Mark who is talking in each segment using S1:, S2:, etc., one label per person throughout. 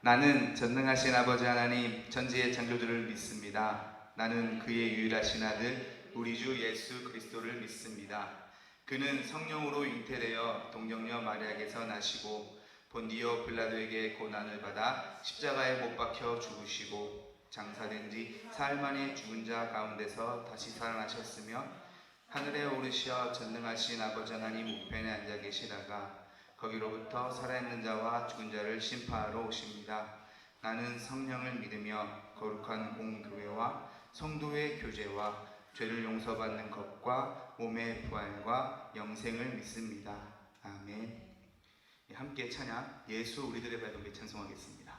S1: 나는 전능하신 아버지 하나님 전지의 창조주를 믿습니다. 나는 그의 유일하신 아들 우리 주 예수 그리스도를 믿습니다. 그는 성령으로 잉태되어 동정녀 마리아에게서 나시고 본디오 빌라도에게 고난을 받아 십자가에 못 박혀 죽으시고 장사된 지 사흘 만에 죽은 자 가운데서 다시 살아나셨으며 하늘에 오르시어 전능하신 아버지 하나님 우편에 앉아 계시다가 거기로부터 살아있는 자와 죽은 자를 심판하러 오십니다. 나는 성령을 믿으며 거룩한 공교회와 성도의 교제와 죄를 용서받는 것과 몸의 부활과 영생을 믿습니다. 아멘. 함께 찬양 예수 우리들의 발걸음에 찬송하겠습니다.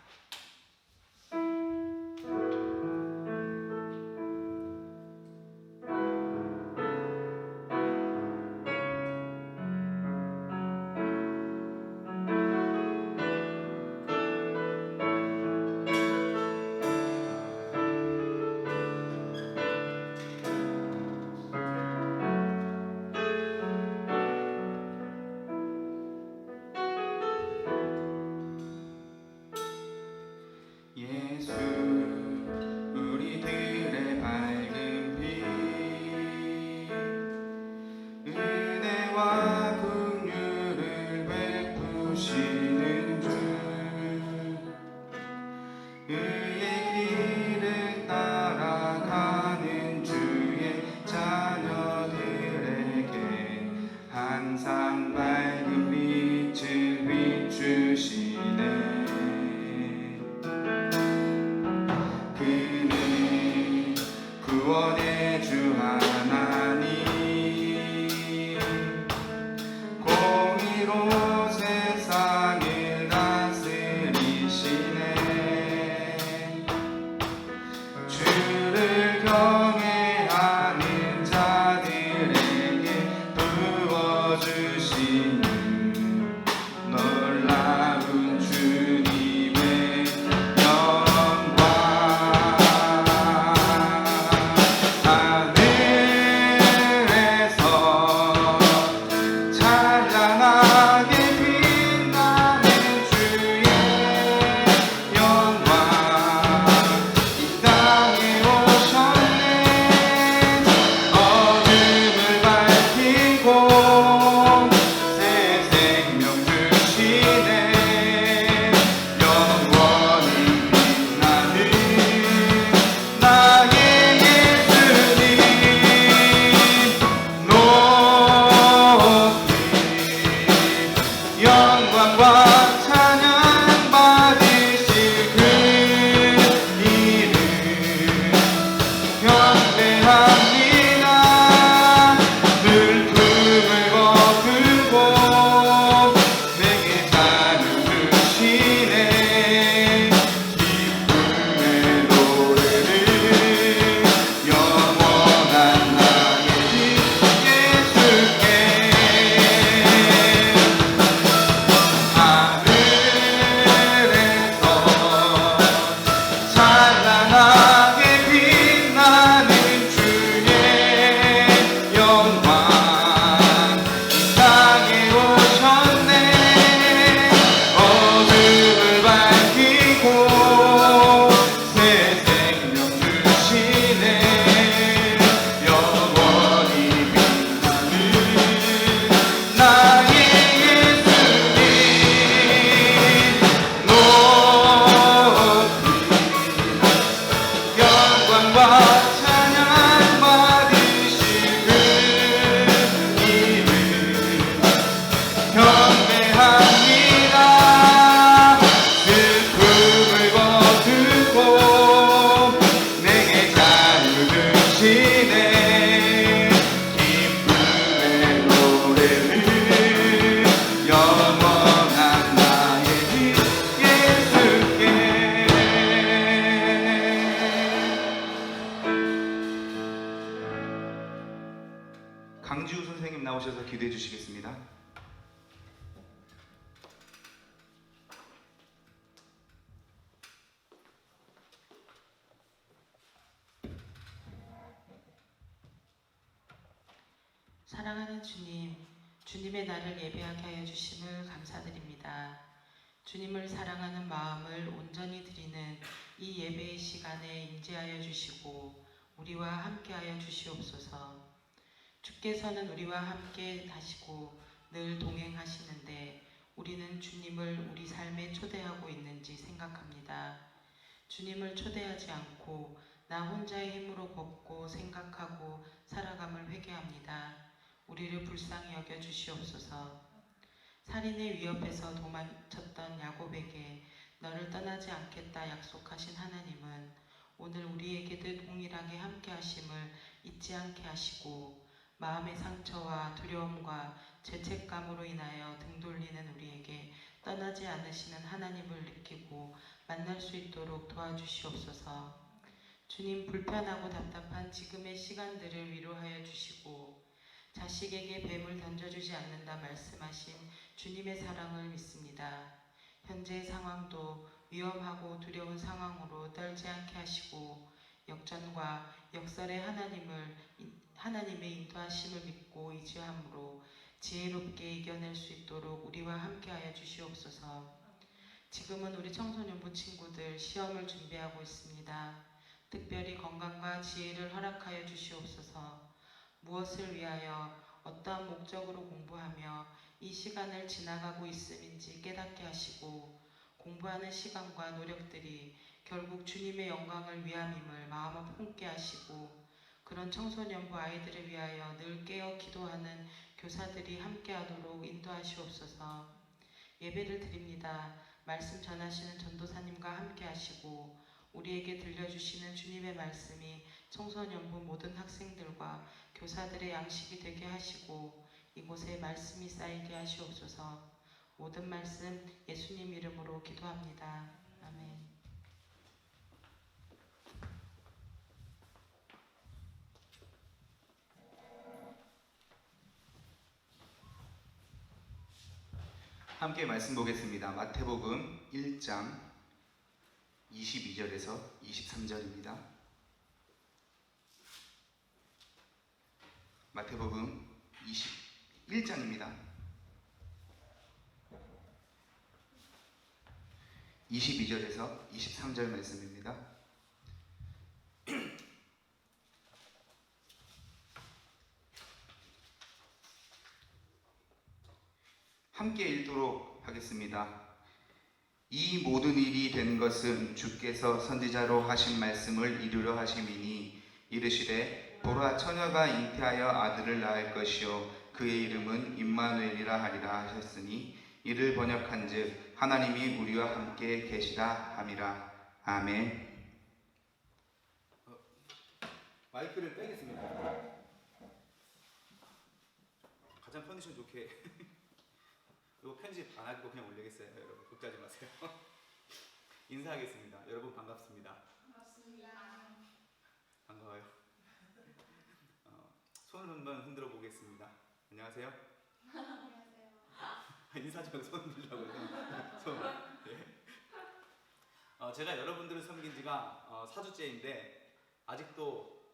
S1: 예수 우리들의 밝은 빛 은혜와 긍휼을 베푸시는 주 의의 길을 따라가는 주의 자녀들에게 항상 밝은 빛을 비추시네. 그는 구원의 주 하나님 공의로 세상을 다스리시네. 주를 경외하는 자들에게 부어주시는 놀라운 주님의 강지우 선생님 나오셔서 기도해 주시겠습니다.
S2: 사랑하는 주님, 주님의 날을 예배하게 하여 주심을 감사드립니다. 주님을 사랑하는 마음을 온전히 드리는 이 예배의 시간에 임재하여 주시고 우리와 함께하여 주시옵소서. 주께서는 우리와 함께 하시고 늘 동행하시는데 우리는 주님을 우리 삶에 초대하고 있는지 생각합니다. 주님을 초대하지 않고 나 혼자의 힘으로 걷고 생각하고 살아감을 회개합니다. 우리를 불쌍히 여겨 주시옵소서. 살인의 위협에서 도망쳤던 야곱에게 너를 떠나지 않겠다 약속하신 하나님은 오늘 우리에게도 동일하게 함께 하심을 잊지 않게 하시고 마음의 상처와 두려움과 죄책감으로 인하여 등 돌리는 우리에게 떠나지 않으시는 하나님을 느끼고 만날 수 있도록 도와주시옵소서. 주님, 불편하고 답답한 지금의 시간들을 위로하여 주시고 자식에게 뱀을 던져주지 않는다 말씀하신 주님의 사랑을 믿습니다. 현재의 상황도 위험하고 두려운 상황으로 떨지 않게 하시고 역전과 역설의 하나님의 인도하심을 믿고 의지함으로 지혜롭게 이겨낼 수 있도록 우리와 함께하여 주시옵소서. 지금은 우리 청소년부 친구들 시험을 준비하고 있습니다. 특별히 건강과 지혜를 허락하여 주시옵소서. 무엇을 위하여 어떠한 목적으로 공부하며 이 시간을 지나가고 있음인지 깨닫게 하시고 공부하는 시간과 노력들이 결국 주님의 영광을 위함임을 마음 품게 하시고 그런 청소년부 아이들을 위하여 늘 깨어 기도하는 교사들이 함께하도록 인도하시옵소서. 예배를 드립니다. 말씀 전하시는 전도사님과 함께 하시고 우리에게 들려주시는 주님의 말씀이 청소년부 모든 학생들과 교사들의 양식이 되게 하시고 이곳에 말씀이 쌓이게 하시옵소서. 모든 말씀 예수님 이름으로 기도합니다. 아멘.
S1: 함께 말씀 보겠습니다. 마태복음 1장 22절에서 23절입니다. 마태복음 21장입니다. 22절에서 23절 말씀입니다. 함께 읽도록 하겠습니다. 이 모든 일이 된 것은 주께서 선지자로 하신 말씀을 이루려 하심이니 이르시되 보라 처녀가 잉태하여 아들을 낳을 것이요 그의 이름은 임마누엘이라 하리라 하셨으니 이를 번역한즉 하나님이 우리와 함께 계시다 함이라. 아멘. 마이크를 빼겠습니다. 가장 컨디션 좋게 이거 편집 안 하고 그냥 올리겠어요. 여러분 걱정하지 마세요. 인사하겠습니다. 여러분 반갑습니다. 반가워요. 손을 한번 흔들어 보겠습니다. 안녕하세요. 인사 좀 손 들려고 손. 예. 제가 여러분들을 섬긴 지가 4주째인데 아직도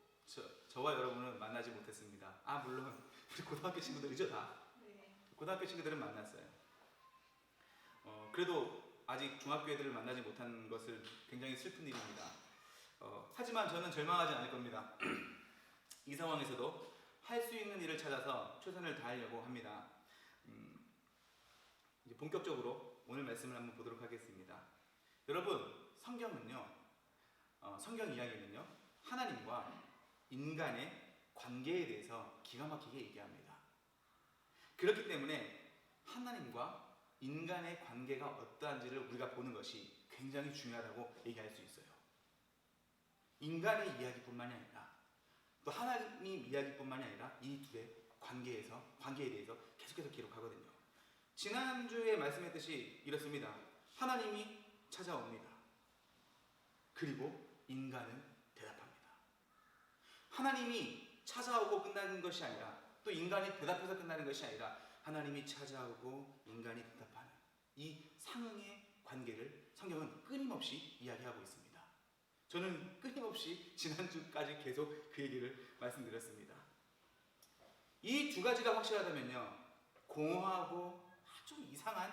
S1: 저와 여러분은 만나지 못했습니다. 물론 우리 고등학교 친구들이죠 다. 네. 고등학교 친구들은 만났어요. 그래도 아직 중학교 애들을 만나지 못한 것을 굉장히 슬픈 일입니다. 하지만 저는 절망하지 않을 겁니다. 이 상황에서도 할 수 있는 일을 찾아서 최선을 다하려고 합니다. 이제 본격적으로 오늘 말씀을 한번 보도록 하겠습니다. 여러분, 성경은요, 성경 이야기는요, 하나님과 인간의 관계에 대해서 기가 막히게 얘기합니다. 그렇기 때문에 하나님과 인간의 관계가 어떠한지를 우리가 보는 것이 굉장히 중요하다고 얘기할 수 있어요. 인간의 이야기뿐만이 아니라 또 하나님 이야기뿐만이 아니라 이 둘의 관계에 대해서 계속해서 기록하거든요. 지난주에 말씀했듯이 이렇습니다. 하나님이 찾아옵니다. 그리고 인간은 대답합니다. 하나님이 찾아오고 끝나는 것이 아니라 또 인간이 대답해서 끝나는 것이 아니라 하나님이 찾아오고 인간이 대답하는 이 상응의 관계를 성경은 끊임없이 이야기하고 있습니다. 저는 끊임없이 지난주까지 계속 그 얘기를 말씀드렸습니다. 이 두 가지가 확실하다면요, 공허하고 아주 이상한,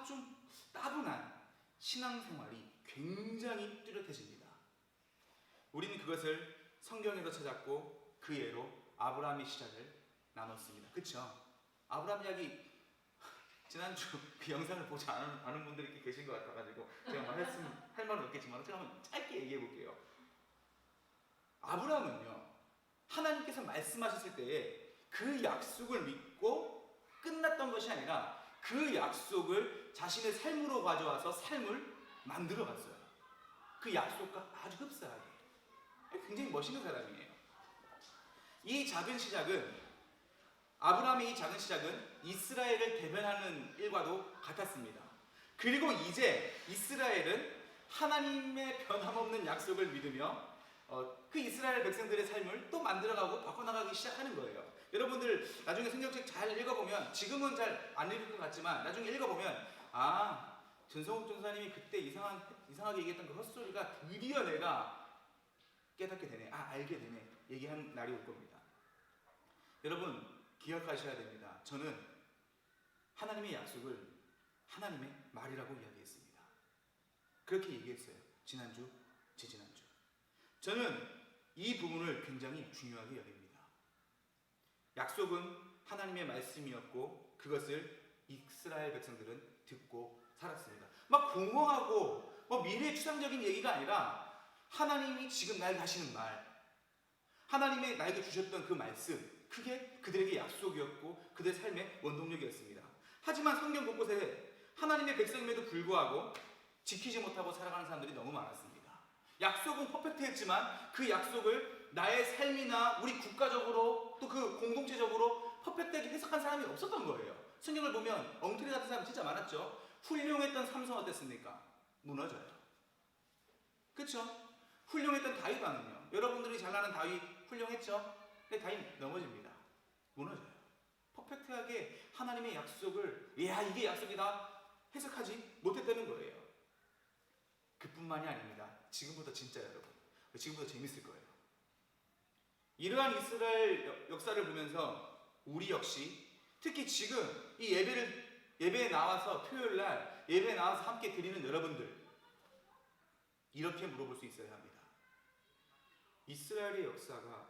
S1: 좀
S3: 따분한 신앙생활이 굉장히 뚜렷해집니다. 우리는 그것을 성경에서 찾았고 그 예로 아브라함의 시작을 나눴습니다. 그쵸? 아브라함 이야기 지난주 그 영상을 보지 않은 분들이 이렇게 계신 것 같아가지고 제가 할 말은 없겠지만 제가 한번 짧게 얘기해 볼게요. 아브라함은요, 하나님께서 말씀하셨을 때에 그 약속을 믿고 끝났던 것이 아니라 그 약속을 자신의 삶으로 가져와서 삶을 만들어 갔어요. 그 약속과 아주 흡사하게. 굉장히 멋있는 사람이에요. 이 작은 시작은, 아브라함의 이 작은 시작은 이스라엘을 대변하는 일과도 같았습니다. 그리고 이제 이스라엘은 하나님의 변함없는 약속을 믿으며 그 이스라엘 백성들의 삶을 또 만들어가고 바꿔나가기 시작하는 거예요. 여러분들 나중에 성경책 잘 읽어보면, 지금은 잘 안 읽을 것 같지만 나중에 읽어보면, 전성욱 전사님이 그때 이상하게 얘기했던 그 헛소리가 드디어 내가 깨닫게 되네, 알게 되네, 얘기한 날이 올 겁니다. 여러분 기억하셔야 됩니다. 저는 하나님의 약속을 하나님의 말이라고 이야기했습니다. 그렇게 얘기했어요. 지난주, 지지난주. 저는 이 부분을 굉장히 중요하게 여깁니다. 약속은 하나님의 말씀이었고 그것을 이스라엘 백성들은 듣고 살았습니다. 막 공허하고 미래 추상적인 얘기가 아니라 하나님이 지금 날 하시는 말, 하나님의 나에게 주셨던 그 말씀, 그게 그들에게 약속이었고 그들의 삶의 원동력이었습니다. 하지만 성경 곳곳에 하나님의 백성임에도 불구하고 지키지 못하고 살아가는 사람들이 너무 많았습니다. 약속은 퍼펙트했지만 그 약속을 나의 삶이나 우리 국가적으로 또 그 공동체적으로 퍼펙트하게 해석한 사람이 없었던 거예요. 성경을 보면 엉터리 같은 사람 진짜 많았죠. 훌륭했던 삼성 어땠습니까? 무너져요. 그렇죠? 훌륭했던 다윗 왕은요, 여러분들이 잘 아는 다윗 훌륭했죠? 근데 다윗 넘어집니다. 무너져요. 퍼펙트하게 하나님의 약속을 이게 약속이다 해석하지 못했다는 거예요. 그뿐만이 아닙니다. 지금부터 진짜 여러분, 지금부터 재밌을 거예요. 이러한 이스라엘 역사를 보면서 우리 역시, 특히 지금 이 예배에 나와서 토요일날 예배에 나와서 함께 드리는 여러분들, 이렇게 물어볼 수 있어야 합니다. 이스라엘의 역사가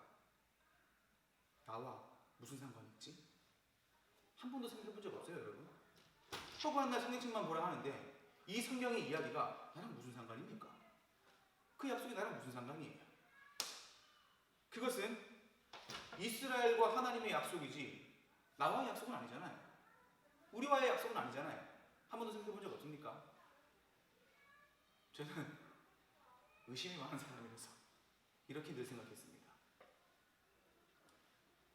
S3: 나와 무슨 상관이 있지? 한 번도 생각해 본 적 없어요, 여러분? 허구한 날 성경책만 보라 하는데 이 성경의 이야기가 나랑 무슨 상관입니까? 그 약속이 나랑 무슨 상관이에요? 그것은 이스라엘과 하나님의 약속이지 나와의 약속은 아니잖아요. 우리와의 약속은 아니잖아요. 한 번도 생각해 본 적 없습니까? 저는 의심이 많은 사람이라서 이렇게 늘 생각했습니다.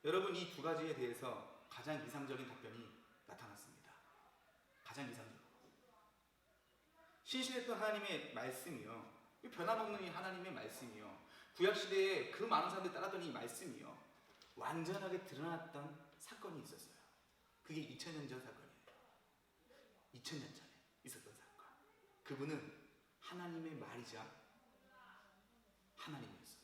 S3: 여러분, 이 두 가지에 대해서 가장 이상적인 답변이 나타났습니다. 가장 이상적으로. 신실했던 하나님의 말씀이요, 변함없는 이 하나님의 말씀이요, 구약시대에 그 많은 사람들이 따랐던 이 말씀이요, 완전하게 드러났던 사건이 있었어요. 그게 2000년 전 사건이에요. 2000년 전에 있었던 사건. 그분은 하나님의 말이자 하나님이었어요.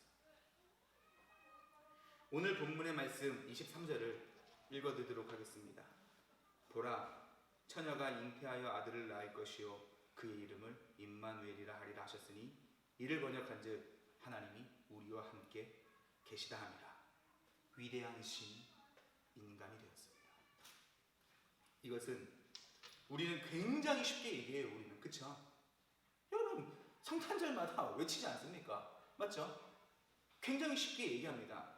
S3: 오늘 본문의 말씀 23절을 읽어드리도록 하겠습니다. 보라, 처녀가 잉태하여 아들을 낳을 것이요 그의 이름을 임마누엘이라 하리라 하셨으니 이를 번역한즉 하나님이 우리와 함께 계시다 함이라. 위대한 신이 인간이 되었습니다. 이것은 우리는 굉장히 쉽게 얘기해요. 우리는, 그쵸? 여러분 성탄절마다 외치지 않습니까? 맞죠? 굉장히 쉽게 얘기합니다.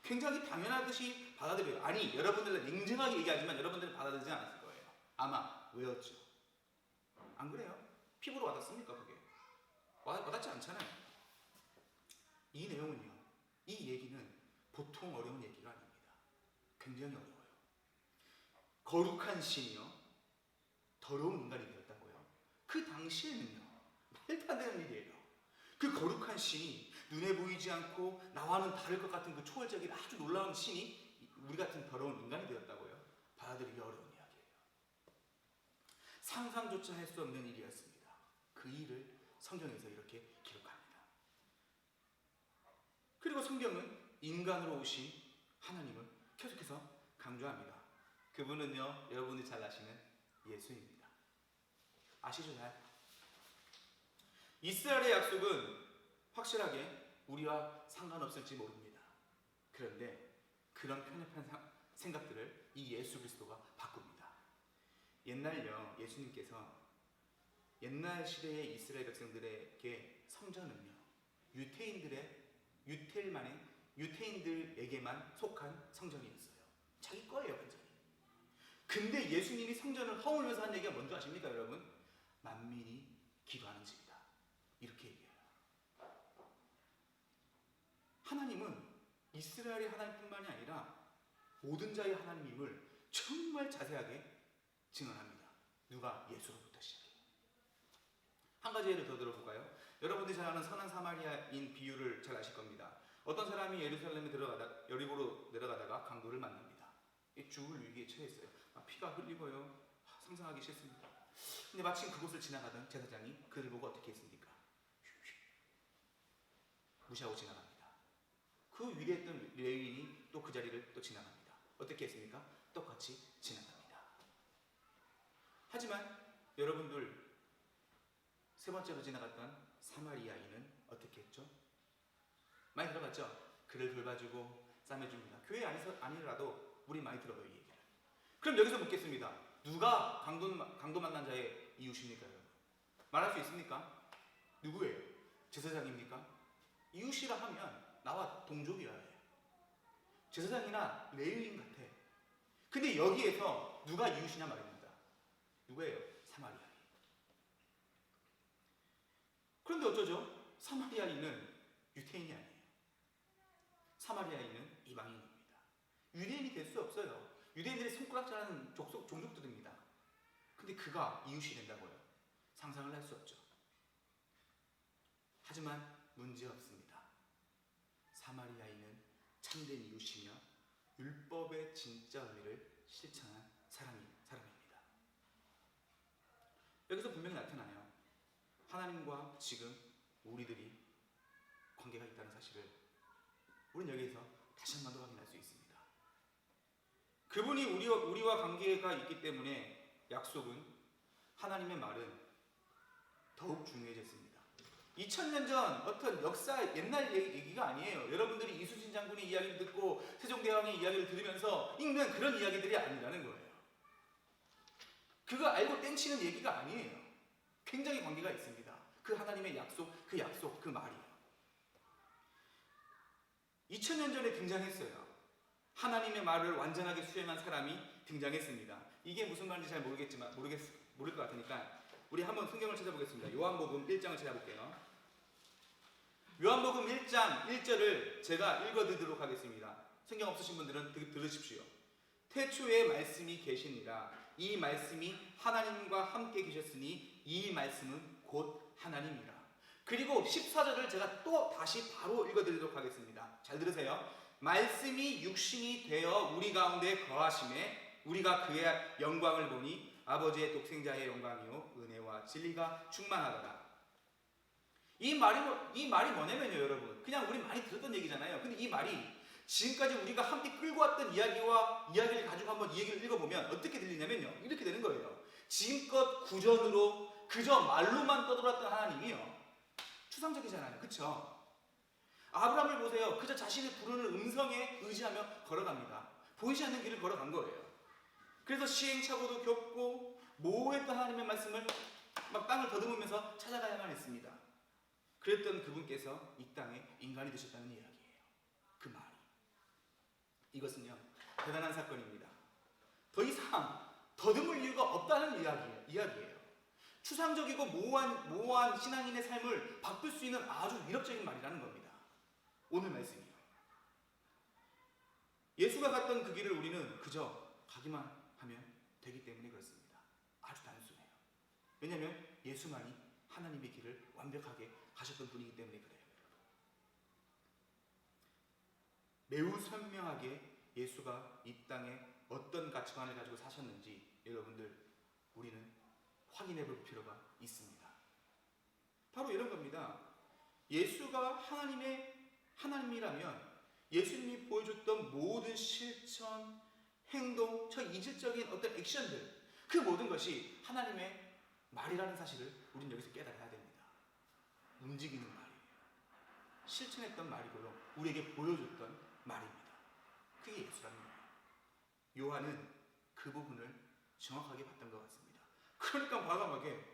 S3: 굉장히 당연하듯이 받아들여요. 아니, 여러분들은 냉정하게 얘기하지만 여러분들은 받아들이지 않았을 거예요. 아마 외웠죠. 안 그래요? 피부로 와닿습니까? 그게 와닿지 않잖아요. 이 내용은요, 이 얘기는 보통 어려운 얘기가 아닙니다. 굉장히 어려워요. 거룩한 신이요, 더러운 인간이 되었다고요. 그 당시에는요, 말도 안 되는 일이에요. 그 거룩한 신이 눈에 보이지 않고 나와는 다를 것 같은 그 초월적인 아주 놀라운 신이 우리 같은 더러운 인간이 되었다고요. 받아들이기 어려운 이야기예요. 상상조차 할 수 없는 일이었습니다. 그 일을 성경에서 이렇게 기록합니다. 그리고 성경은 인간으로 오신 하나님을 계속해서 강조합니다. 그분은요, 여러분이 잘 아시는 예수입니다. 아시죠? 잘? 이스라엘의 약속은 확실하게 우리와 상관없을지 모릅니다. 그런데 그런 편협한 생각들을 이 예수 그리스도가 바꿉니다. 옛날요, 예수님께서 옛날 시대의 이스라엘 백성들에게 성전은요, 유태인들에게만 속한 성전이었어요. 자기 거예요, 완전히. 근데 예수님이 성전을 허물면서 한 얘기가 뭔지 아십니까, 여러분? 만민이 기도하는 집이다. 이렇게 얘기해요. 하나님은 이스라엘의 하나님뿐만이 아니라 모든 자의 하나님임을 정말 자세하게 증언합니다. 누가? 예수로부터 시작해요. 한 가지 예를 더 들어볼까요? 여러분들이 잘 아는 선한 사마리아인 비유를 잘 아실 겁니다. 어떤 사람이 여리고로 내려가다가 강도를 만납니다. 죽을 위기에 처했어요. 피가 흘리고요. 상상하기 싫습니다. 근데 마침 그곳을 지나가던 제사장이 그를 보고 어떻게 했습니까? 무시하고 지나갑니다. 그 위에 있던 레위인이 또 그 자리를 또 지나갑니다. 어떻게 했습니까? 똑같이 지나갑니다. 하지만 여러분들 세 번째로 지나갔던 사마리아인은 어떻게 했죠? 많이 들어봤죠? 그를 돌봐주고 싸매줍니다. 교회 아니라도 우리 많이 들어요, 이 얘기를. 그럼 여기서 묻겠습니다. 누가 강도 만난 자의 이웃입니까, 여러분? 말할 수 있습니까? 누구예요? 제사장입니까? 이웃이라 하면 나와 동족이어야 해요. 제사장이나 레위인 같아. 근데 여기에서 누가 이웃이냐 말입니다. 누구예요? 사마리아인. 그런데 어쩌죠? 사마리아인은 유태인이 아니에요. 사마리아인은 이방인입니다. 유대인이 될 수 없어요. 유대인들이 손가락질하는 종족들입니다. 근데 그가 이웃이 된다고요? 상상을 할 수 없죠. 하지만 문제 없습니다. 사마리아인은 참된 이웃이며 율법의 진짜 의미를 실천한 사람입니다. 여기서 분명히 나타나요. 하나님과 지금 우리들이 관계가 있다는 사실을 우리는 여기에서 다시 한 번 더 확인할 수 있습니다. 그분이 우리와 관계가 있기 때문에 약속은, 하나님의 말은 더욱 중요해졌습니다. 2000년 전 어떤 역사 옛날 얘기가 아니에요. 여러분들이 이순신 장군의 이야기를 듣고 세종대왕의 이야기를 들으면서 읽는 그런 이야기들이 아니라는 거예요. 그거 알고 땡치는 얘기가 아니에요. 굉장히 관계가 있습니다. 그 하나님의 약속, 그 말이에요. 2000년 전에 등장했어요. 하나님의 말을 완전하게 수행한 사람이 등장했습니다. 이게 무슨 말인지 잘 모를 것 같으니까 우리 한번 성경을 찾아보겠습니다. 요한복음 1장을 찾아볼게요. 요한복음 1장 1절을 제가 읽어드리도록 하겠습니다. 성경 없으신 분들은 들으십시오. 태초에 말씀이 계시니라. 이 말씀이 하나님과 함께 계셨으니 이 말씀은 곧 하나님이라. 그리고 14절을 제가 또 다시 바로 읽어드리도록 하겠습니다. 잘 들으세요. 말씀이 육신이 되어 우리 가운데 거하심에 우리가 그의 영광을 보니 아버지의 독생자의 영광이요 은혜와 진리가 충만하더라. 이 말이 뭐냐면요, 여러분. 그냥 우리 많이 들었던 얘기잖아요. 근데 이 말이 지금까지 우리가 함께 끌고 왔던 이야기를 가지고 한번 이 얘기를 읽어보면 어떻게 들리냐면요, 이렇게 되는 거예요. 지금껏 구전으로 그저 말로만 떠돌았던 하나님이요, 추상적이잖아요. 그쵸? 아브라함을 보세요. 그저 자신의 부르는 음성에 의지하며 걸어갑니다. 보이지 않는 길을 걸어간 거예요. 그래서 시행착오도 겪고 모호했던 하나님의 말씀을 막 땅을 더듬으면서 찾아가야만 했습니다. 그랬던 그분께서 이 땅에 인간이 되셨다는 이야기예요. 그 말이. 이것은요, 대단한 사건입니다. 더 이상 더듬을 이유가 없다는 이야기예요. 추상적이고 모호한 신앙인의 삶을 바꿀 수 있는 아주 위력적인 말이라는 겁니다. 오늘 말씀이요. 예수가 갔던 그 길을 우리는 그저 가기만 하면 되기 때문에 그렇습니다. 아주 단순해요. 왜냐하면 예수만이 하나님의 길을 완벽하게 가셨던 분이기 때문에 그래요. 매우 선명하게 예수가 이 땅에 어떤 가치관을 가지고 사셨는지 여러분들 우리는 확인해 볼 필요가 있습니다. 바로 이런 겁니다. 예수가 하나님이라면 예수님이 보여줬던 모든 실천, 행동, 저 이질적인 어떤 액션들, 그 모든 것이 하나님의 말이라는 사실을 우리는 여기서 깨달아야 됩니다. 움직이는 말이에요. 실천했던 말이고요. 우리에게 보여줬던 말입니다. 그게 예수라는 거예요. 요한은 그 부분을 정확하게 봤던 것 같습니다. 그러니까 과감하게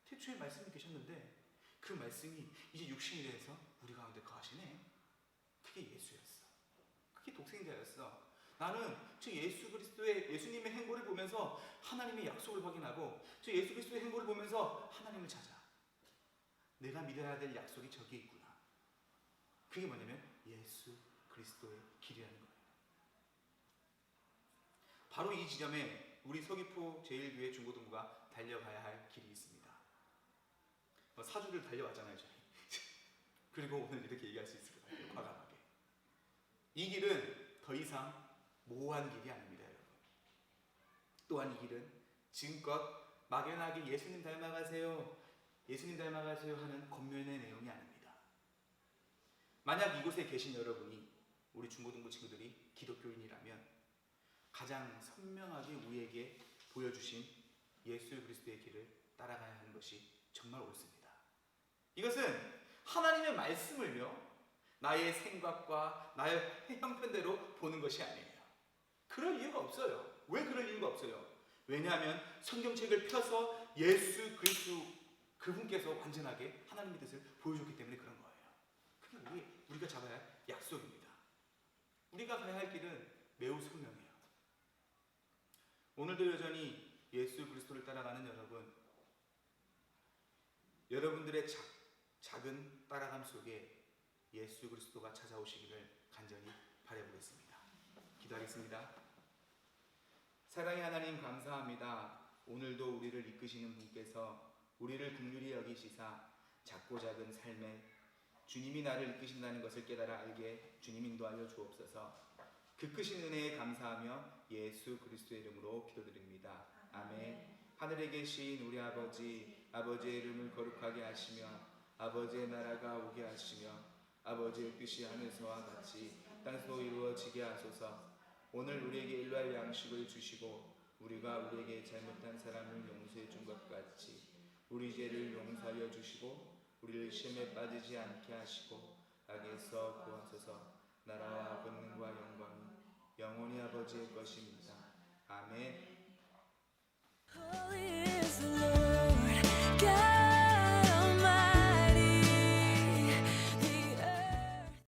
S3: 태초에 말씀이 계셨는데 그 말씀이 이제 육신이 돼서 우리 가운데 거하시네. 그게 예수였어. 그게 독생자였어. 나는 저 예수 그리스도의 예수님의 행보를 보면서 하나님의 약속을 확인하고 저 예수 그리스도의 행보를 보면서 하나님을 찾아. 내가 믿어야 될 약속이 저기에 있구나. 그게 뭐냐면 예수 그리스도의 길이라는 거예요. 바로 이 지점에 우리 서귀포 제1교회 중고등부가 달려가야 할 길이 있습니다. 4주를 달려왔잖아요, 저희. 그리고 오늘 이렇게 얘기할 수 있을 것 같아요, 과감하게. 이 길은 더 이상 모호한 길이 아닙니다, 여러분. 또한 이 길은 지금껏 막연하게 예수님 닮아가세요, 예수님 닮아가세요 하는 겉면의 내용이 아닙니다. 만약 이곳에 계신 여러분이 우리 중고등부 친구들이 기독교인이라면 가장 선명하게 우리에게 보여주신 예수 그리스도의 길을 따라가야 하는 것이 정말 옳습니다. 이것은 하나님의 말씀을요, 나의 생각과 나의 형편대로 보는 것이 아니에요. 그럴 이유가 없어요. 왜 그럴 이유가 없어요? 왜냐하면 성경책을 펴서 예수 그리스도 그분께서 완전하게 하나님의 뜻을 보여줬기 때문에 그런 거예요. 그게 우리가 잡아야 할 약속입니다. 우리가 가야 할 길은 매우 선명해요. 오늘도 여전히 예수 그리스도를 따라가는 여러분, 여러분들의 작은 따라감 속에 예수 그리스도가 찾아오시기를 간절히 바라보겠습니다. 기도하겠습니다. 사랑의 하나님, 감사합니다. 오늘도 우리를 이끄시는 분께서 우리를 긍휼히 여기시사 작고 작은 삶에 주님이 나를 이끄신다는 것을 깨달아 알게 주님 인도하여 주옵소서. 그 크신 은혜에 감사하며 예수 그리스도의 이름으로 기도드립니다. 아멘. 하늘에 계신 우리 아버지의 이름을 거룩하게 하시며 아버지의 나라가 오게 하시며 아버지의 뜻이 하늘에서와 같이 땅에서도 이루어지게 하소서. 오늘 우리에게 일용할 양식을 주시고 우리가 우리에게 잘못한 사람을 용서해 준 것 같이 우리 죄를 용서하여 주시고 우리를 시험에 빠지지 않게 하시고 악에서 구하소서. 나라와 권능과 영광이 영원히 아버지의 것입니다. 아멘.